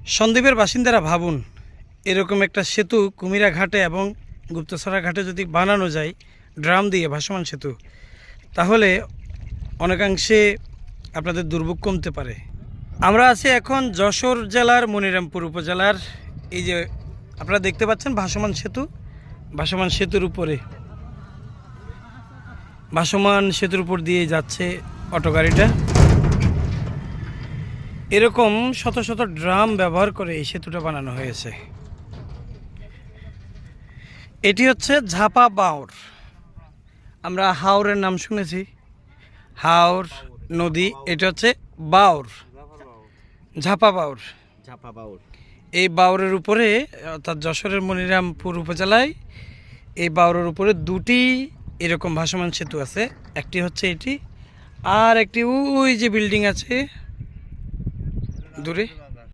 সন্দ্বীপের বাসিন্দারা ভাবুন, এরকম একটা সেতু কুমিরা ঘাটে এবং গুপ্তছড়া ঘাটে যদি বানানো যায় ড্রাম দিয়ে ভাসমান সেতু, তাহলে অনেকাংশে আপনাদের দুর্ভোগ কমতে পারে। আমরা আছি এখন যশোর জেলার মনিরামপুর উপজেলার, এই যে আপনারা দেখতে পাচ্ছেন ভাসমান সেতু, ভাসমান সেতুর উপরে, ভাসমান সেতুর উপর দিয়ে যাচ্ছে অটো গাড়িটা। এরকম শত শত ড্রাম ব্যবহার করে এই সেতুটা বানানো হয়েছে। এটি হচ্ছে ঝাপা বাওর। আমরা হাওরের নাম শুনেছি, হাওর নদী, এটা হচ্ছে বাওর, ঝাপা বাওর। এই বাওরের উপরে, অর্থাৎ যশোরের মনিরামপুর উপজেলায় এই বাওরের উপরে দুটি এরকম ভাসমান সেতু আছে। একটি হচ্ছে এটি, আর একটি ওই যে বিল্ডিং আছে দূরে,